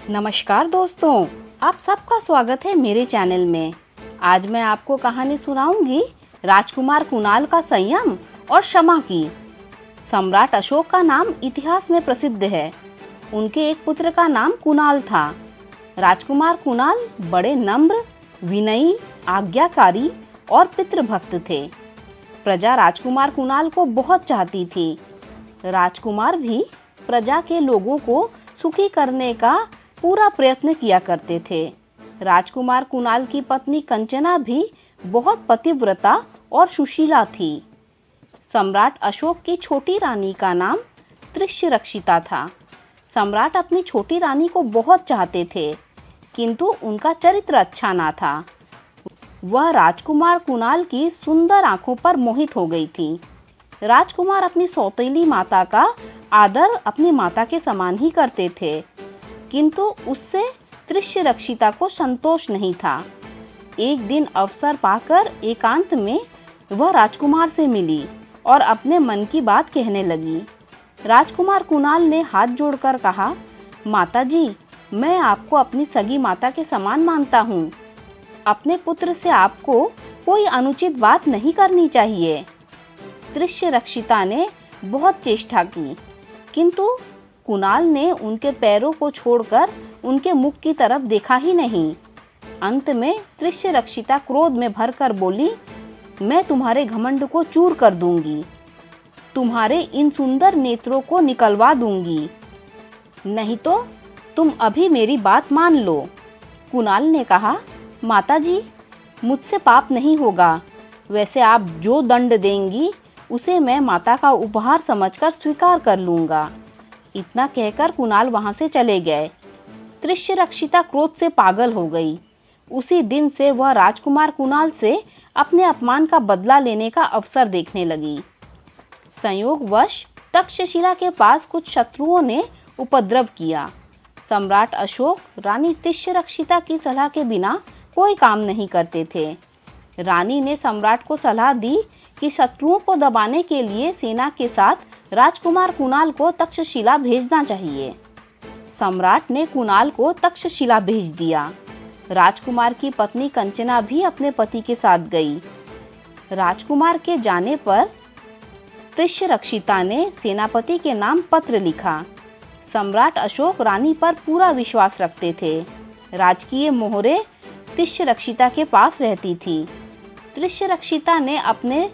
नमस्कार दोस्तों, आप सबका स्वागत है मेरे चैनल में। आज मैं आपको कहानी सुनाऊंगी राजकुमार कुणाल का संयम और क्षमा की। सम्राट अशोक का नाम इतिहास में प्रसिद्ध है। उनके एक पुत्र का नाम कुणाल था। राजकुमार कुणाल बड़े नम्र, विनयी, आज्ञाकारी और पितृभक्त थे। प्रजा राजकुमार कुणाल को बहुत चाहती थी। राजकुमार भी प्रजा के लोगों को सुखी करने का पूरा प्रयत्न किया करते थे। राजकुमार कुणाल की पत्नी कंचना भी बहुत पतिव्रता और सुशीला थी। सम्राट अशोक की छोटी रानी का नाम तृष्यरक्षिता था। सम्राट अपनी छोटी रानी को बहुत चाहते थे, किंतु उनका चरित्र अच्छा ना था। वह राजकुमार कुणाल की सुंदर आंखों पर मोहित हो गई थी। राजकुमार अपनी सौतेली माता का आदर अपनी माता के समान ही करते थे, किंतु उससे तृष्यरक्षिता को संतोष नहीं था। एक दिन अवसर पाकर एकांत में वह राजकुमार से मिली और अपने मन की बात कहने लगी। राजकुमार कुणाल ने हाथ जोड़कर कहा, माताजी, मैं आपको अपनी सगी माता के समान मानता हूँ। अपने पुत्र से आपको कोई अनुचित बात नहीं करनी चाहिए। तृष्यरक्षिता ने बहुत चेष्टा की, किंतु कुणाल ने उनके पैरों को छोड़कर उनके मुख की तरफ देखा ही नहीं। अंत में तृष्यरक्षिता क्रोध में भरकर बोली, मैं तुम्हारे घमंड को चूर कर दूंगी, तुम्हारे इन सुंदर नेत्रों को निकलवा दूंगी, नहीं तो तुम अभी मेरी बात मान लो। कुणाल ने कहा, माताजी, मुझसे पाप नहीं होगा। वैसे आप जो दंड देंगी उसे मैं माता का उपहार समझकर स्वीकार कर लूंगा। इतना कहकर कुणाल वहां से चले गए। तृष्यरक्षिता क्रोध से पागल हो गई। उसी दिन से वह राजकुमार कुणाल से अपने अपमान का बदला लेने का अवसर देखने लगी। संयोगवश तक्षशिला के पास कुछ शत्रुओं ने उपद्रव किया। सम्राट अशोक रानी तृष्यरक्षिता की सलाह के बिना कोई काम नहीं करते थे। रानी ने सम्राट को सलाह दी कि शत्रुओं को दबाने के लिए सेना के साथ राजकुमार कुणाल को तक्षशिला भेजना चाहिए। सम्राट ने कुणाल को तक्षशिला भेज दिया। राजकुमार की पत्नी कंचना भी अपने पति के साथ गई। राजकुमार के जाने पर तृष्यरक्षिता ने सेनापति के नाम पत्र लिखा। सम्राट अशोक रानी पर पूरा विश्वास रखते थे। राजकीय मोहरे तृष्यरक्षिता के पास रहती थी। तृष्यरक्षिता ने अपने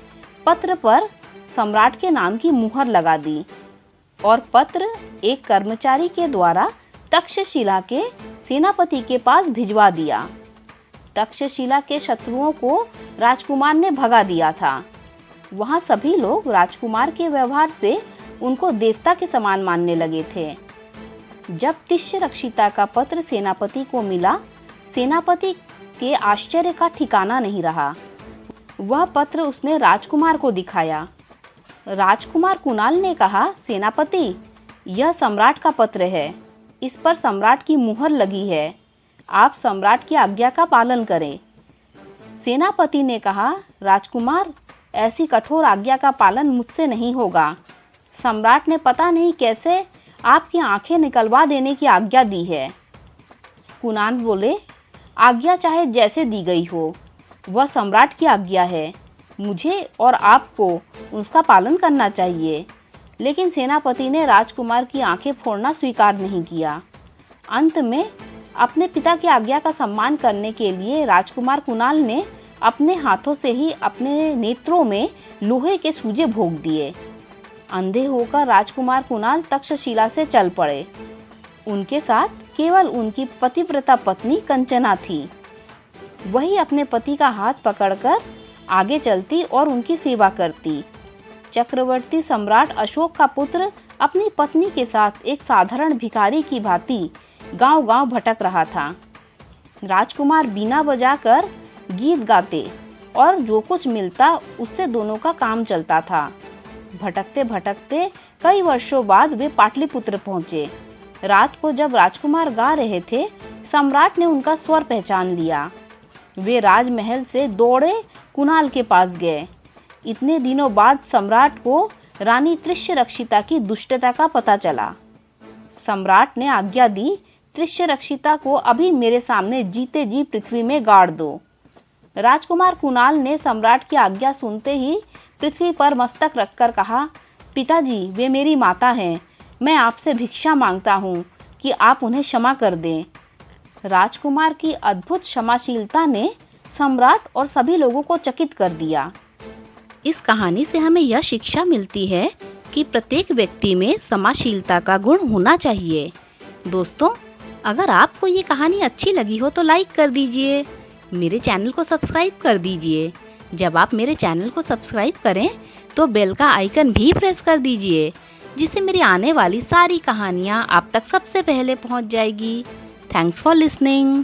पत्र पर सम्राट के नाम की मुहर लगा दी और पत्र एक कर्मचारी के द्वारा तक्षशिला के सेनापति के पास भिजवा दिया। तक्षशिला के शत्रुओं को राजकुमार ने भगा दिया था। वहां सभी लोग राजकुमार के व्यवहार से उनको देवता के समान मानने लगे थे। जब तृष्यरक्षिता का पत्र सेनापति को मिला, सेनापति के आश्चर्य का ठिकाना नहीं रहा। वह पत्र उसने राजकुमार को दिखाया। राजकुमार कुणाल ने कहा, सेनापति, यह सम्राट का पत्र है। इस पर सम्राट की मुहर लगी है। आप सम्राट की आज्ञा का पालन करें। सेनापति ने कहा, राजकुमार, ऐसी कठोर आज्ञा का पालन मुझसे नहीं होगा। सम्राट ने पता नहीं कैसे आपकी आंखें निकलवा देने की आज्ञा दी है। कुणाल बोले, आज्ञा चाहे जैसे दी गई हो, वह सम्राट की आज्ञा है। मुझे और आपको उसका पालन करना चाहिए। लेकिन सेनापति ने राजकुमार की आंखें फोड़ना स्वीकार नहीं किया। अंत में अपने पिता की आज्ञा का सम्मान करने के लिए राजकुमार कुणाल ने अपने हाथों से ही अपने नेत्रों में लोहे के सूजे भोंक दिए। अंधे होकर राजकुमार कुणाल तक्षशिला से चल पड़े। उनके साथ केवल उनकी पतिव्रता पत्नी कंचना थी। वही अपने पति का हाथ पकड़कर आगे चलती और उनकी सेवा करती। चक्रवर्ती सम्राट अशोक का पुत्र अपनी पत्नी के साथ एक साधारण भिखारी की भांति गांव-गांव भटक रहा था। राजकुमार बीना बजाकर गीत गाते और जो कुछ मिलता उससे दोनों का काम चलता था। भटकते भटकते कई वर्षों बाद वे पाटलिपुत्र पहुंचे। रात को जब राजकुमार गा रहे थे, सम्राट ने उनका स्वर पहचान लिया। वे राजमहल से दौड़े कुणाल के पास गए। इतने दिनों बाद सम्राट को रानी तृष्यरक्षिता की दुष्टता का पता चला। सम्राट ने आज्ञा दी त्रिश्य रक्षिता को अभी मेरे सामने जीते जी पृथ्वी में गाड़ दो। राजकुमार कुणाल ने सम्राट की आज्ञा सुनते ही पृथ्वी पर मस्तक रखकर कहा, पिताजी, वे मेरी माता हैं। मैं आपसे भिक्षा मांगता हूँ कि आप उन्हें क्षमा कर दें। राजकुमार की अद्भुत क्षमाशीलता ने सम्राट और सभी लोगों को चकित कर दिया। इस कहानी से हमें यह शिक्षा मिलती है कि प्रत्येक व्यक्ति में क्षमाशीलता का गुण होना चाहिए। दोस्तों, अगर आपको ये कहानी अच्छी लगी हो तो लाइक कर दीजिए, मेरे चैनल को सब्सक्राइब कर दीजिए। जब आप मेरे चैनल को सब्सक्राइब करें तो बेल का आइकन भी प्रेस कर दीजिए, जिससे मेरी आने वाली सारी कहानियाँ आप तक सबसे पहले पहुँच जाएगी। Thanks for listening.